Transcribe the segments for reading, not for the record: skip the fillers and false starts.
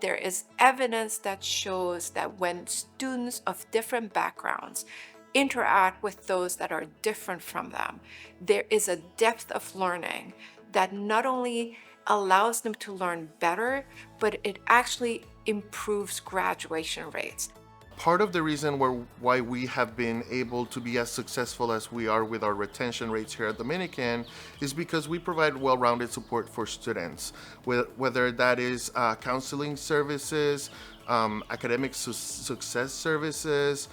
there is evidence that shows that when students of different backgrounds interact with those that are different from them, there is a depth of learning that not only allows them to learn better, but it actually improves graduation rates. Part of the reason why we have been able to be as successful as we are with our retention rates here at Dominican is because we provide well-rounded support for students, whether that is counseling services, academic success services,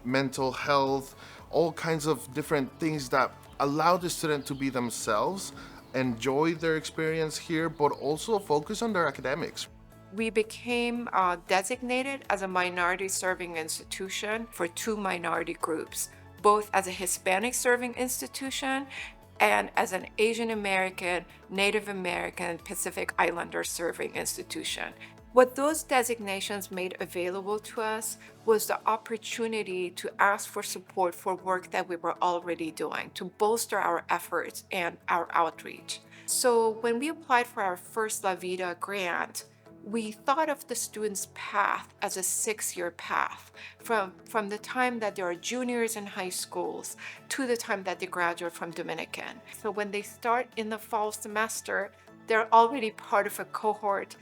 mental health, all kinds of different things that allow the student to be themselves, enjoy their experience here, but also focus on their academics. We became designated as a minority serving institution for 2 minority groups, both as a Hispanic serving institution and as an Asian American, Native American, Pacific Islander serving institution. What those designations made available to us was the opportunity to ask for support for work that we were already doing to bolster our efforts and our outreach. So when we applied for our first La Vida grant, we thought of the student's path as a 6-year path from the time that they are juniors in high schools to the time that they graduate from Dominican. So when they start in the fall semester, they're already part of a cohort.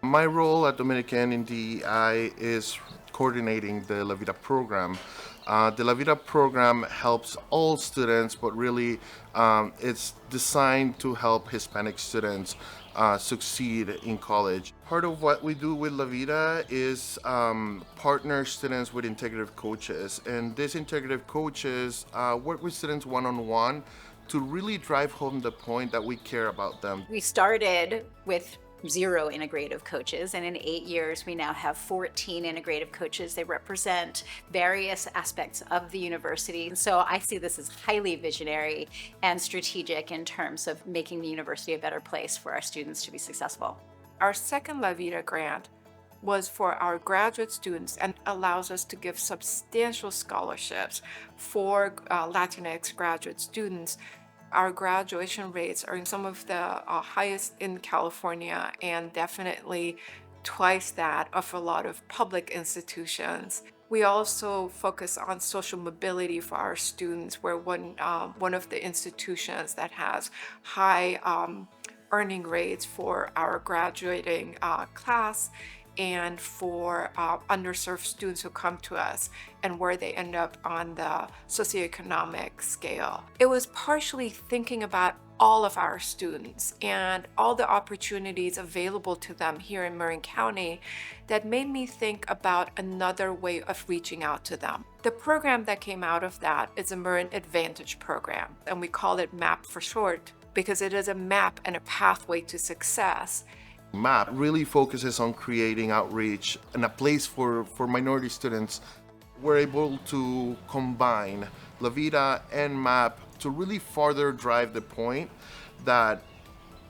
My role at Dominican in DEI is coordinating the La Vida program. The La Vida program helps all students, but really it's designed to help Hispanic students succeed in college. Part of what we do with La Vida is partner students with integrative coaches, and these integrative coaches work with students one-on-one to really drive home the point that we care about them. We started with 0 integrative coaches, and in 8 years we now have 14 integrative coaches. They represent various aspects of the university. So I see this as highly visionary and strategic in terms of making the university a better place for our students to be successful. Our second La Vida grant was for our graduate students and allows us to give substantial scholarships for Latinx graduate students. Our graduation rates are some of the highest in California, and definitely twice that of a lot of public institutions. We also focus on social mobility for our students. We're one of the institutions that has high earning rates for our graduating class and for underserved students who come to us and where they end up on the socioeconomic scale. It was partially thinking about all of our students and all the opportunities available to them here in Marin County that made me think about another way of reaching out to them. The program that came out of that is a Marin Advantage program, and we call it MAP for short because it is a map and a pathway to success. MAP really focuses on creating outreach and a place for minority students. We're able to combine La Vida and MAP to really further drive the point that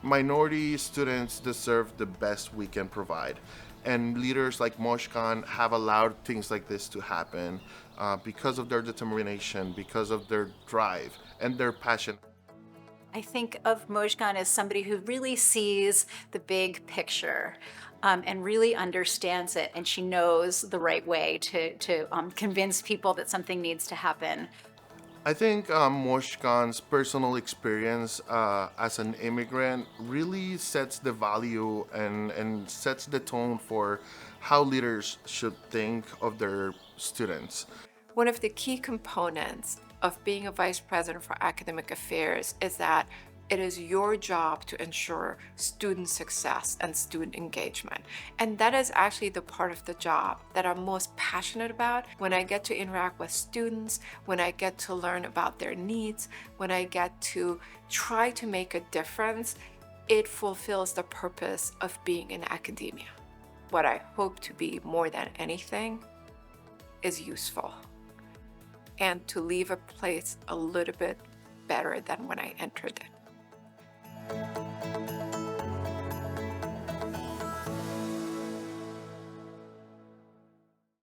minority students deserve the best we can provide. And leaders like Mogjan have allowed things like this to happen because of their determination, because of their drive and their passion. I think of Mogjan as somebody who really sees the big picture and really understands it, and she knows the right way to convince people that something needs to happen. I think Mogjan's personal experience as an immigrant really sets the value and sets the tone for how leaders should think of their students. One of the key components of being a vice president for academic affairs is that it is your job to ensure student success and student engagement. And that is actually the part of the job that I'm most passionate about. When I get to interact with students, when I get to learn about their needs, when I get to try to make a difference, it fulfills the purpose of being in academia. What I hope to be more than anything is useful, and to leave a place a little bit better than when I entered it.